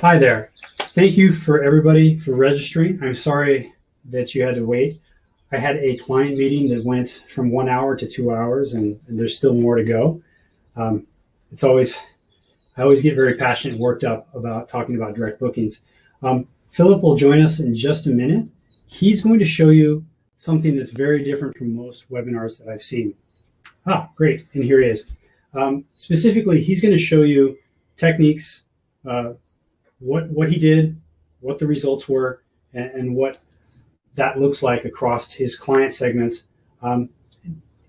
Hi there. Thank you for everybody for registering. I'm sorry that you had to wait. I had a client meeting that went from 1 hour to 2 hours, and there's still more to go. Um, it's always I always get very passionate and worked up about talking about direct bookings. Philip will join us in just a minute. He's going to show you something that's very different from most webinars that I've seen. Great, and here he is. Specifically, he's going to show you techniques, uh, what he did, what the results were, and what that looks like across his client segments um,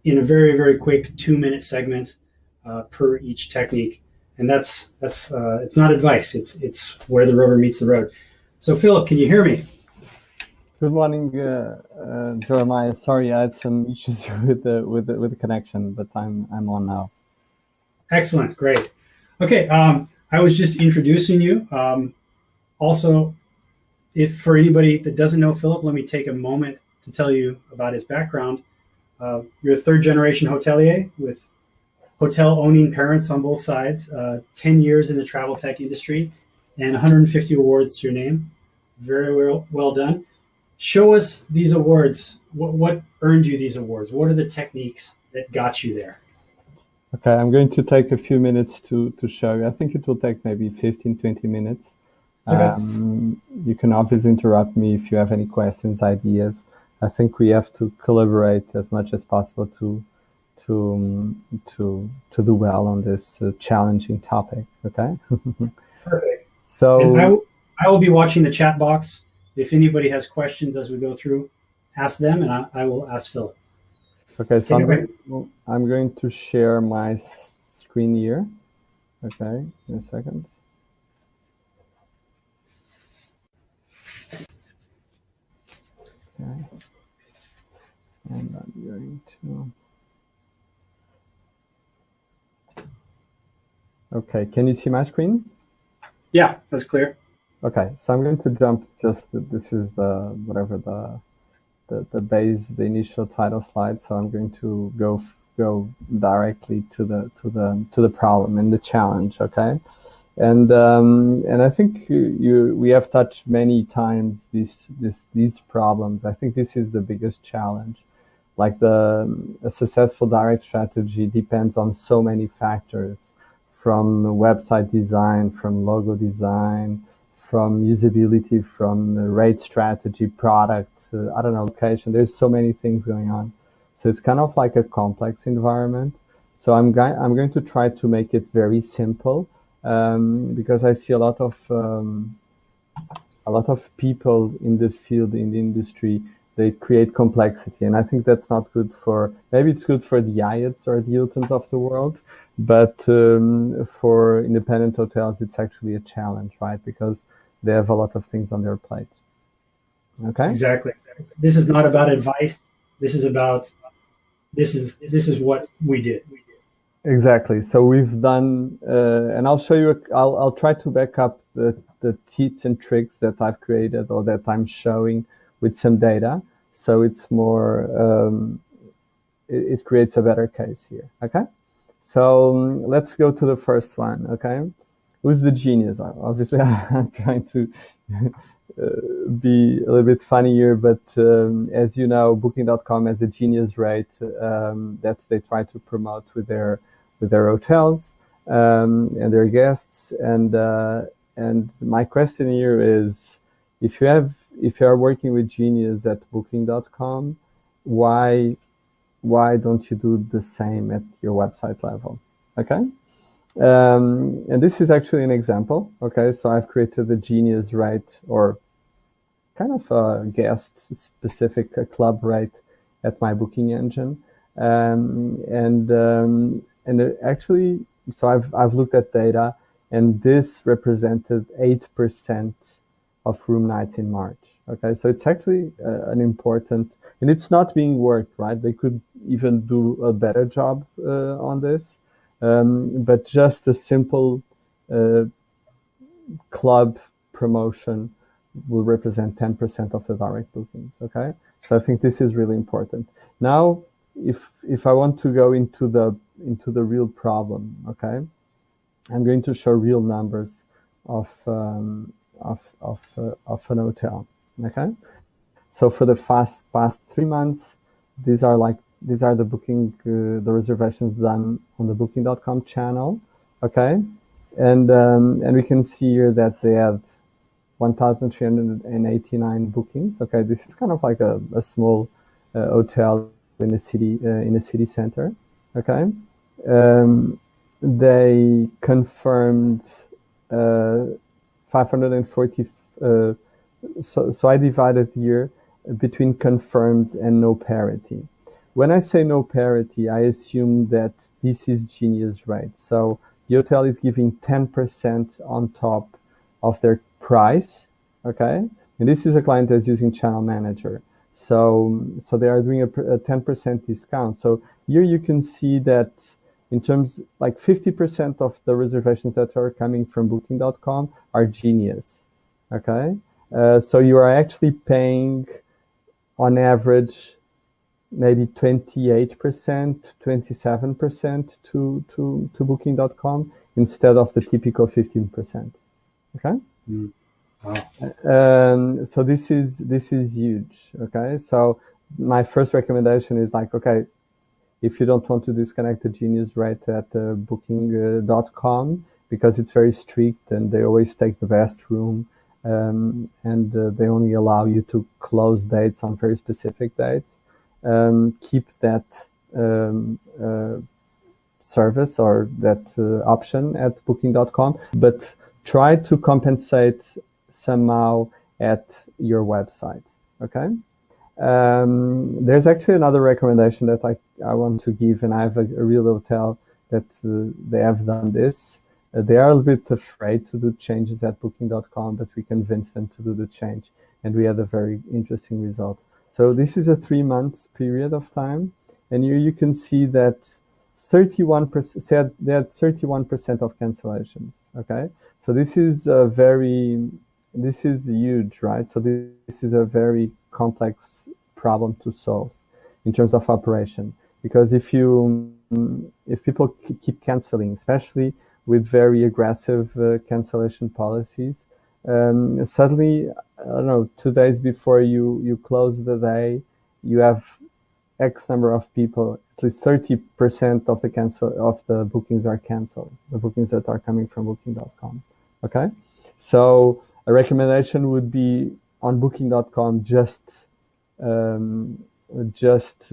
in a very quick 2-minute segment per each technique. And that's it's not advice. It's where the rubber meets the road. So Philip, can you hear me? Good morning, Jeremiah. Sorry, I had some issues with the connection, but I'm on now. Excellent, great. Okay, I was just introducing you. Also, if for anybody that doesn't know Philip, let me take a moment to tell you about his background. You're a third generation hotelier with hotel owning parents on both sides, 10 years in the travel tech industry, and 150 awards to your name. Very well done. Show us these awards. What earned you these awards? What are the techniques that got you there? Okay, I'm going to take a few minutes to show you. I think it will take maybe 15, 20 minutes. Okay. You can obviously interrupt me if you have any questions, ideas. I think we have to collaborate as much as possible to do well on this challenging topic. Okay. Perfect. And So I will be watching the chat box. If anybody has questions as we go through, ask them, and I will ask Philip. okay, so Take it away. I'm going to share my screen here. Okay, in a second. Okay. And I'm going to. Okay, can you see my screen? Yeah, that's clear. Okay, so I'm going to jump just, this is the, whatever the base, the initial title slide. So I'm going to go directly to the problem and the challenge. Okay. And I think we have touched many times these problems. I think this is the biggest challenge. Like a successful direct strategy depends on so many factors, from website design, from logo design, from usability, from the rate strategy, products, I don't know, location. There's so many things going on. So it's kind of like a complex environment. So I'm going to try to make it very simple, because I see a lot of people in the field, in the industry, they create complexity. And I think that's not good for, maybe it's good for the Hyatts or the Hiltons of the world, but for independent hotels, it's actually a challenge, right? Because they have a lot of things on their plate. Okay? Exactly. This is not about advice. This is about this is what we did. Exactly. So we've done, and I'll show you, I'll try to back up the tips and tricks that I've created or that I'm showing with some data. So it's more, it creates a better case here. Okay. So let's go to the first one. Okay. Who's the genius? Obviously, I'm trying to be a little bit funny here, but as you know, Booking.com has a genius rate that they try to promote with their hotels and their guests. And my question here is, if you are working with genius at Booking.com, why don't you do the same at your website level? Okay. And this is actually an example. Okay, so I've created a genius rate, or kind of a guest specific club rate at my booking engine. And actually, so I've looked at data, and this represented 8% of room nights in March. Okay, so it's actually an important, and it's not being worked, right? They could even do a better job on this. But just a simple club promotion will represent 10% of the direct bookings. Okay, so I think this is really important. Now, if I want to go into the real problem, okay, I'm going to show real numbers of an hotel. Okay, so for the past 3 months, these are the booking the reservations done on the Booking.com channel. Okay, and we can see here that they had 1,389 bookings. Okay, this is kind of like a small hotel in a city center. Okay, they confirmed 540. So I divided here between confirmed and no parity. When I say no parity, I assume that this is Genius rate. So the hotel is giving 10% on top of their price, okay? And this is a client that's using Channel Manager. So they are doing a 10% discount. So here you can see that in terms, like 50% of the reservations that are coming from Booking.com are Genius, okay? So you are actually paying on average maybe 28%, 27% to Booking.com instead of the typical 15%. Okay. Mm. Wow. So this is huge. Okay. So my first recommendation is like, okay, if you don't want to disconnect the Genius rate at Booking.com because it's very strict and they always take the best room, and they only allow you to close dates on very specific dates. Keep that service or that option at Booking.com, but try to compensate somehow at your website. Okay. There's actually another recommendation that I want to give, and I have a real hotel that they have done this. They are a little bit afraid to do changes at Booking.com, but we convinced them to do the change, and we had a very interesting result. So this is a 3 months period of time, and here you can see that 31% said they had 31% of cancellations. Okay, so this is huge, right? So this is a very complex problem to solve in terms of operation, because if people keep canceling, especially with very aggressive cancellation policies, suddenly, I don't know, 2 days before you close the day, you have X number of people, at least 30% of the bookings are canceled, the bookings that are coming from Booking.com. Okay, so a recommendation would be on Booking.com just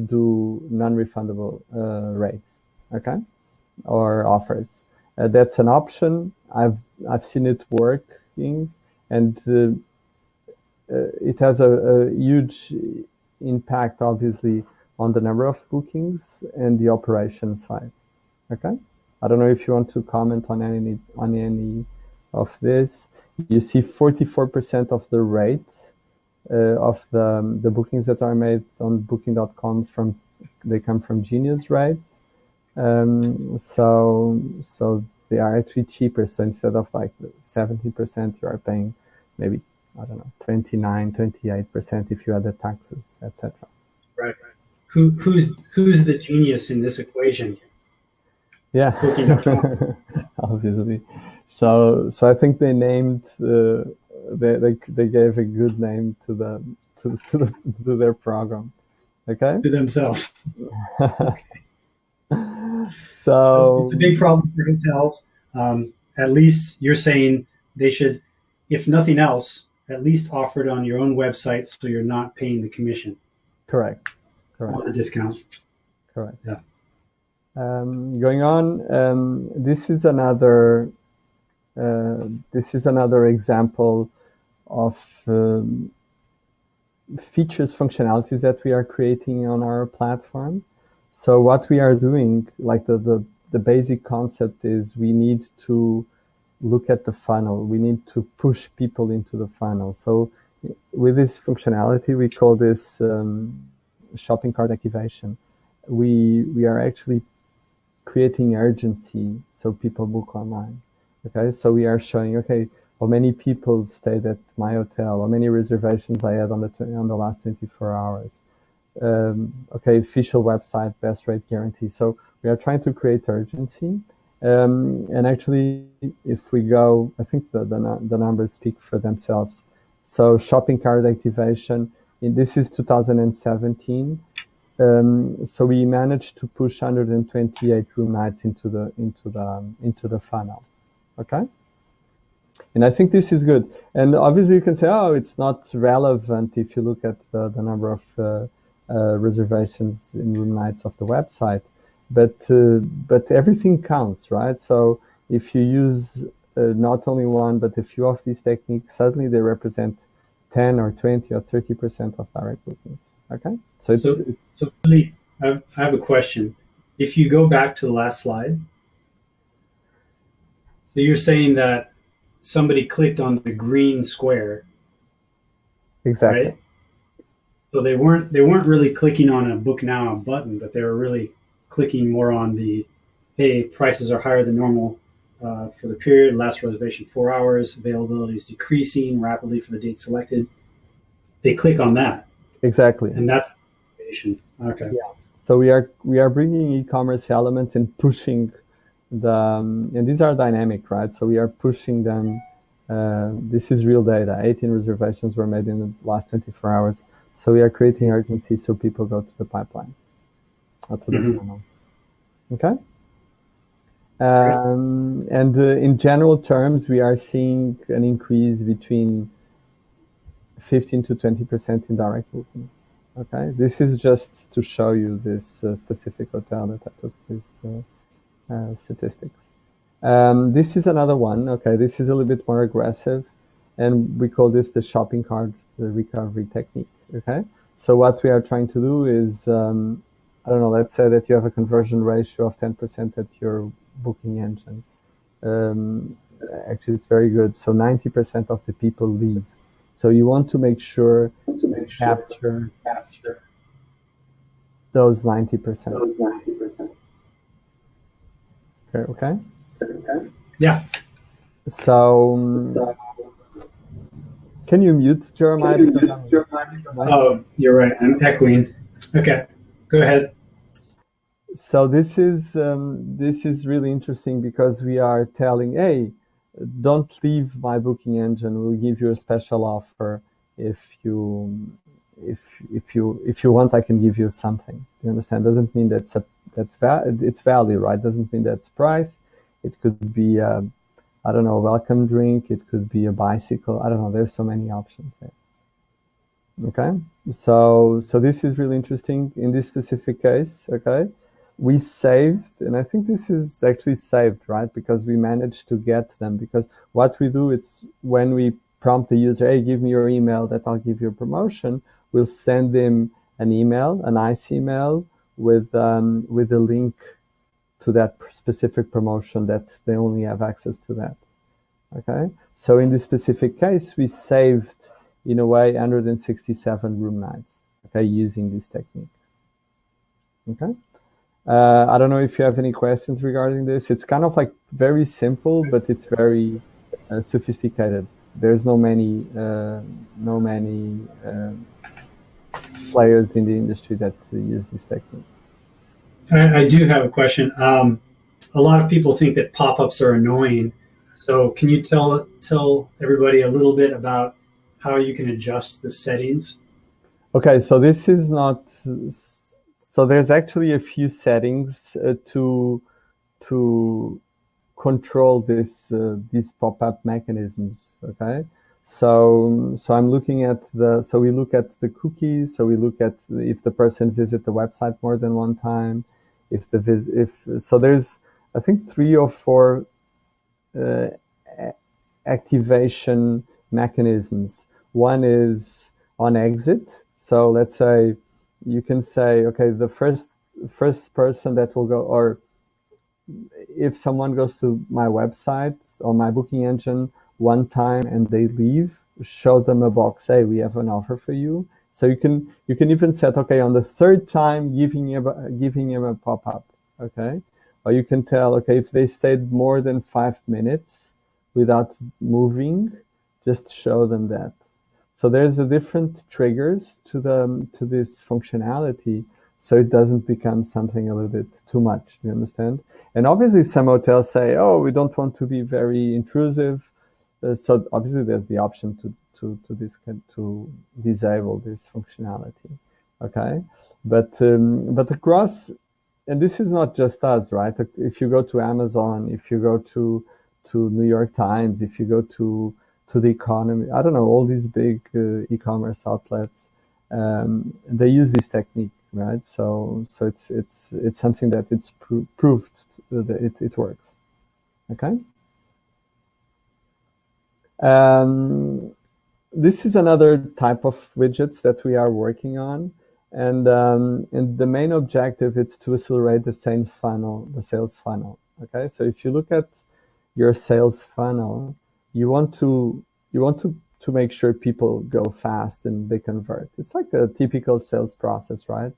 do non-refundable rates, okay, or offers. That's an option. I've seen it working, and it has a huge impact, obviously, on the number of bookings and the operation side. Okay, I don't know if you want to comment on any of this. You see 44% of the rates of the bookings that are made on Booking.com they come from Genius rates. So they are actually cheaper. So instead of like 70%, you are paying maybe, I don't know, 29, 28% if you add the taxes, etc. Right. Who's the genius in this equation? Yeah, Booking.com. obviously. So I think they named they gave a good name to their program. Okay. To themselves. So It's a big problem for hotels. At least you're saying they should, if nothing else, at least offer it on your own website so you're not paying the commission correct. on the discount. Correct. Yeah. Going on, this is another example of features, functionalities that we are creating on our platform. So what we are doing, like the basic concept is we need to look at the funnel. We need to push people into the funnel. So with this functionality, we call this shopping cart activation. We are actually creating urgency so people book online. Okay, so we are showing, okay, how many people stayed at my hotel, how many reservations I had on the last 24 hours. Okay, official website, best rate guarantee. So we are trying to create urgency, And actually, if we go, I think the numbers speak for themselves. So shopping cart activation, this is 2017. So we managed to push 128 room nights into the funnel. Okay. And I think this is good. And obviously you can say, oh, it's not relevant if you look at the number of reservations in room nights of the website. But everything counts, right? So if you use not only one, but a few of these techniques, suddenly they represent 10 or 20 or 30% of direct bookings. Okay? So really, I have a question. If you go back to the last slide, so you're saying that somebody clicked on the green square, exactly. right? So they weren't really clicking on a book now button, but they were really clicking more on the, hey, prices are higher than normal for the period, last reservation 4 hours, availability is decreasing rapidly for the date selected. They click on that, Exactly. and that's the information. Okay. Yeah. So we are bringing e-commerce elements and pushing and these are dynamic, right? So we are pushing them. This is real data. 18 reservations were made in the last 24 hours. So we are creating urgency so people go to the pipeline or to the funnel. Okay. And in general terms, we are seeing an increase between 15 to 20% in direct bookings. Okay. This is just to show you this specific hotel that I took these statistics. This is another one. Okay, this is a little bit more aggressive, and we call this the shopping cart recovery technique. Okay, so what we are trying to do is, I don't know, let's say that you have a conversion ratio of 10% at your booking engine. Actually, it's very good. So 90% of the people leave. So you want to make sure you capture those 90%. Okay. Yeah. So can you mute Jeremiah? Oh, you're right. I'm echoing. Okay, go ahead. So this is really interesting because we are telling, hey, don't leave my booking engine. We'll give you a special offer if you if you want. I can give you something. You understand? Doesn't mean it's value, right? Doesn't mean that's price. It could be I don't know, a welcome drink. It could be a bicycle. I don't know. There's so many options there. Okay, so this is really interesting in this specific case. Okay, we saved, and I think this is actually saved, right? Because we managed to get them. Because what we do is when we prompt the user, hey, give me your email that I'll give you a promotion, we'll send them an email, a nice email with a link to that specific promotion that they only have access to that. Okay, so in this specific case, we saved, in a way, 167 room nights, okay, using this technique. Okay. I don't know if you have any questions regarding this. It's kind of like very simple, but it's very sophisticated. There's no many players in the industry that use this technique. I do have a question. A lot of people think that pop-ups are annoying. So can you tell everybody a little bit about how you can adjust the settings? Okay, so this is not. So there's actually a few settings to control these pop-up mechanisms. Okay, so I'm looking at so we look at the cookies. So we look at if the person visit the website more than one time. So there's, I think, 3 or 4 activation mechanisms. One is on exit. So let's say you can say, okay, the first person that will go, or if someone goes to my website or my booking engine one time and they leave, show them a box, hey, we have an offer for you. So you can even set, okay, on the 3rd time, giving him a pop-up, okay? Or you can tell, okay, if they stayed more than 5 minutes without moving, just show them that. So there's a different triggers to this functionality. so it doesn't become something a little bit too much. Do you understand? And obviously, some hotels say, "Oh, we don't want to be very intrusive," so obviously there's the option to disable this functionality. Okay, but across, and this is not just us, right? If you go to Amazon, if you go to New York Times, if you go to the Economy, I don't know, all these big e-commerce outlets, they use this technique, right? So it's something that it's proved that it works. Okay. This is another type of widgets that we are working on, and the main objective is to accelerate the sales funnel. Okay, so if you look at your sales funnel, you want to make sure people go fast and they convert. It's like a typical sales process, right?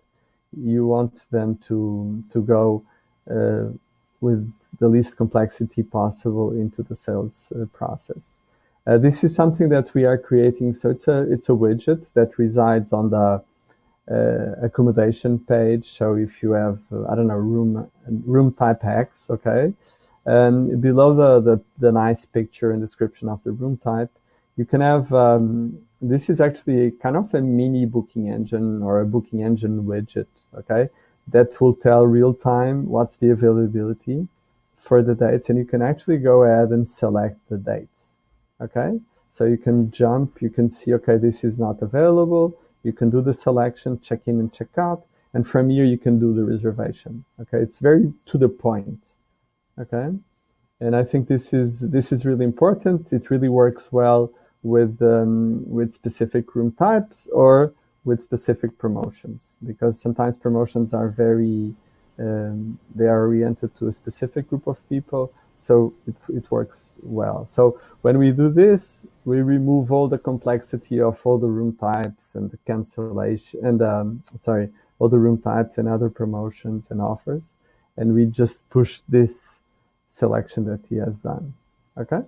You want them to go with the least complexity possible into the sales process. This is something that we are creating. So it's a widget that resides on the accommodation page. So if you have I don't know, room type X, okay, and below the nice picture and description of the room type, you can have this is actually kind of a mini booking engine or a booking engine widget, okay, that will tell real time what's the availability for the dates, and you can actually go ahead and select the dates. Okay, so you can jump, you can see, okay, this is not available. You can do the selection, check in and check out, and from here you can do the reservation. Okay, it's very to the point. Okay, and I think this is really important. It really works well with specific room types or with specific promotions, because sometimes promotions are very they are oriented to a specific group of people. So it works well. So when we do this, we remove all the complexity of all the room types and the cancellation and all the room types and other promotions and offers, and we just push this selection that he has done. Okay.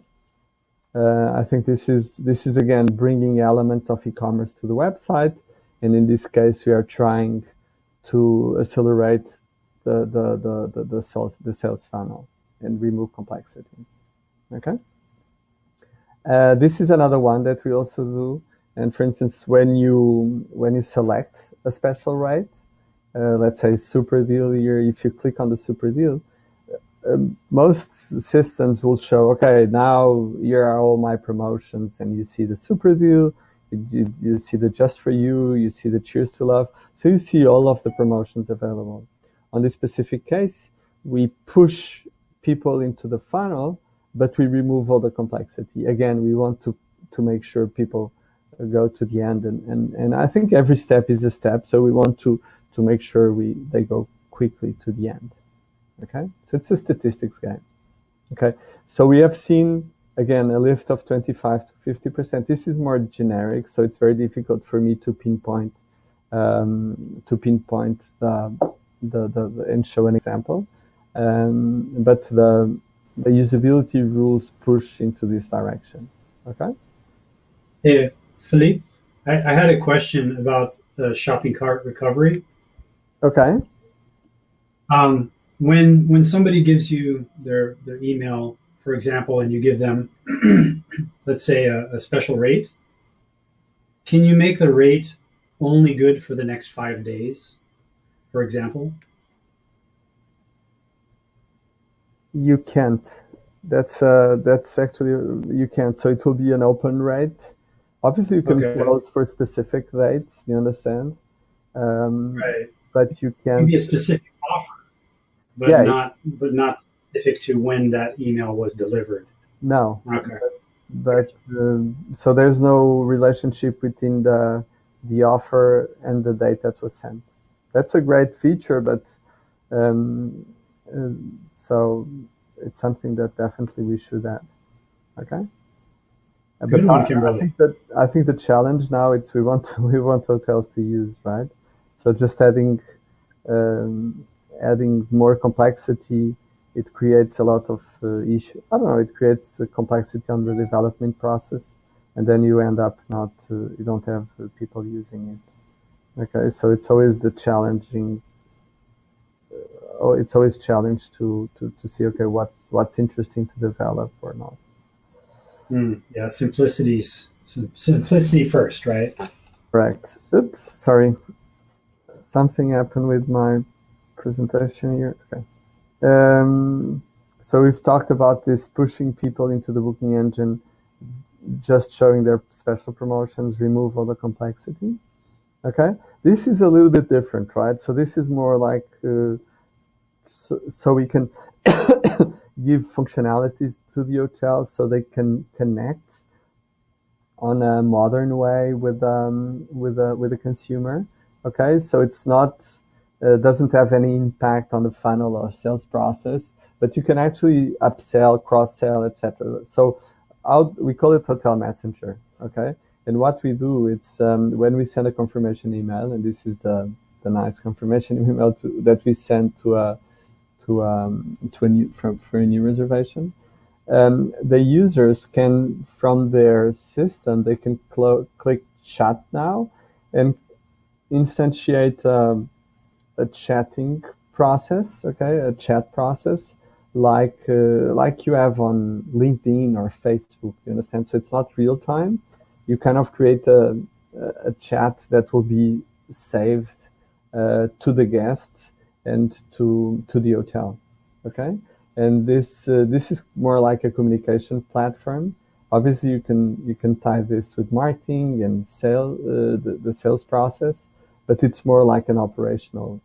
I think this is again bringing elements of e-commerce to the website, and in this case, we are trying to accelerate the sales funnel and remove complexity. Okay. This is another one that we also do. And for instance, when you select a special rate, let's say super deal here, if you click on the super deal, most systems will show, okay, now here are all my promotions, and you see the super deal, you see the just for you, you see the cheers to love. So you see all of the promotions available. On this specific case, we push people into the funnel, but we remove all the complexity. Again, we want to make sure people go to the end, and I think every step is a step, so we want to make sure they go quickly to the end. Okay, so it's a statistics game. Okay, so we have seen again a lift of 25 to 50%. This is more generic, so it's very difficult for me to pinpoint the and show an example. But the usability rules push into this direction. Okay. Hey, Philippe, I had a question about the shopping cart recovery. Okay. When somebody gives you their email, for example, and you give them, let's say, a special rate, can you make the rate only good for the next 5 days, for example? You can't. That's actually you can't. So it will be an open rate. Obviously, you can close for specific dates. You understand? Right. But you It can't. can be a specific offer, but Yeah, not specific to when that email was delivered. no. Okay. But so there's no relationship between the offer and the date that was sent. That's a great feature, but um, so it's something that definitely we should add. Okay. Good But one, I Kimberly. think the challenge now is we want hotels to use, right? So just adding more complexity, it creates a lot of issues. I don't know. It creates complexity on the development process, and then you end up not you don't have people using it. Okay, so it's always the challenging it's always challenged to see, okay, what's interesting to develop or not. Yeah, simplicity first, right? Correct. Oops, sorry. Something happened with my presentation here. Okay. So we've talked about this pushing people into the booking engine, just showing their special promotions, remove all the complexity. Okay. This is a little bit different, right? So this is more like, so we can give functionalities to the hotel so they can connect on a modern way with the consumer. Okay, so it's not doesn't have any impact on the funnel or sales process, but you can actually upsell, cross-sell, etc. So we call it Hotel Messenger. Okay, and what we do, it's when we send a confirmation email, and this is the nice confirmation email that we send to a new for a new reservation. The users can, from their system, they can click chat now and instantiate a chatting process, okay, a chat process like you have on LinkedIn or Facebook. You understand? So it's not real time. You kind of create a chat that will be saved to the guests and to the hotel, okay. And this is more like a communication platform. Obviously, you can tie this with marketing and the sales process, but it's more like an operational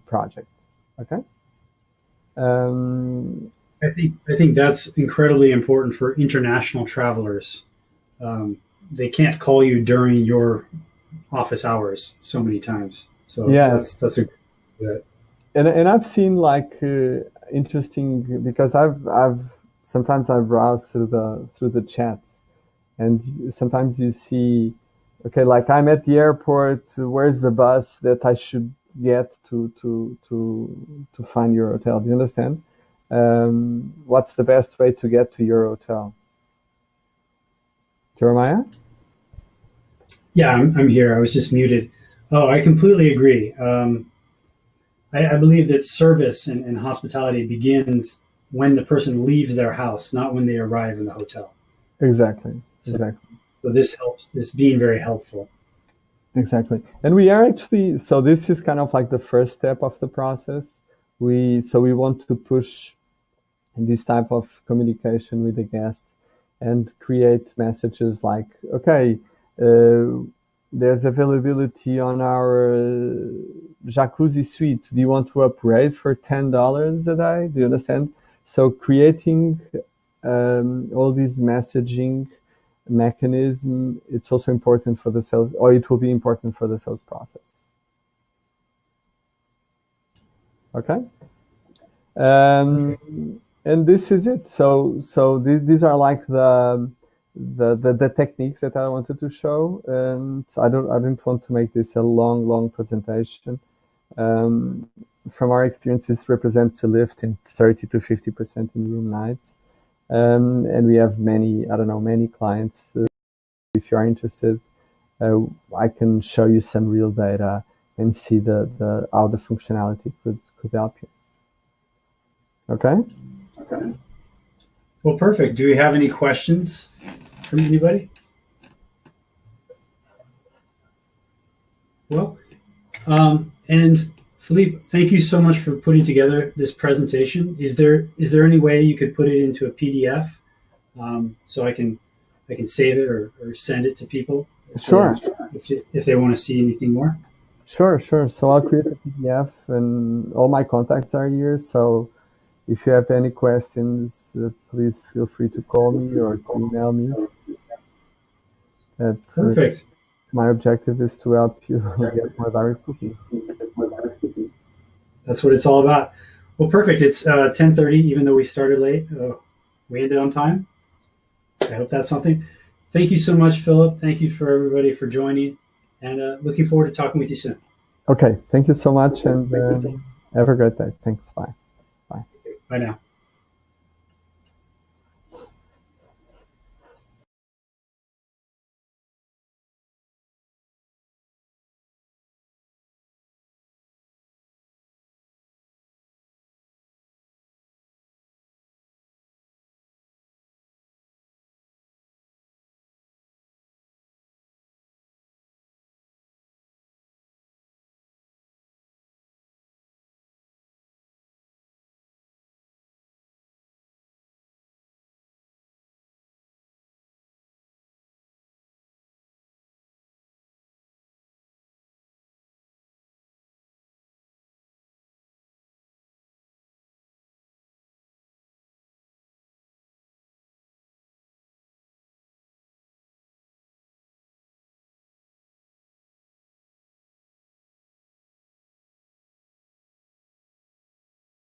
project. Okay. I think that's incredibly important for international travelers. They can't call you during your office hours so many times. So yes, that's a good. And I've seen like interesting, because I've sometimes I've browsed through the chats, and sometimes you see, okay, like I'm at the airport, where's the bus that I should get to find your hotel? Do you understand? What's the best way to get to your hotel? Jeremiah? Yeah, I'm here. I was just muted. Oh, I completely agree. I believe that service and hospitality begins when the person leaves their house, not when they arrive in the hotel. Exactly. So, exactly. So this helps. This being very helpful. Exactly. And we are actually, so this is kind of like the first step of the process. We want to push this type of communication with the guest and create messages like, okay, there's availability on our jacuzzi suite. Do you want to upgrade for $10 a day? Do you understand? So creating all these messaging mechanism, it's also important for the sales, or it will be important for the sales process. Okay. And this is it. So these are like the techniques that I wanted to show. And I didn't want to make this a long presentation. From our experience, this represents a lift in 30 to 50% in room nights. And we have many clients. If you are interested, I can show you some real data and see how the functionality could help you. Okay. Okay. Well, perfect. Do we have any questions from anybody? Well, and Philippe, thank you so much for putting together this presentation. Is there any way you could put it into a PDF so I can save it or send it to people? Sure. If they want to see anything more. Sure. So I'll create a PDF, and all my contacts are here. So if you have any questions, please feel free to call me or to email me. Perfect. My objective is to help you get more direct booking. That's what it's all about. Well, perfect. It's 10:30, even though we started late. We ended on time. I hope that's something. Thank you so much, Philip. Thank you for everybody for joining, and looking forward to talking with you soon. Okay. Thank you so much, and have a great day. Thanks. Bye. Bye now.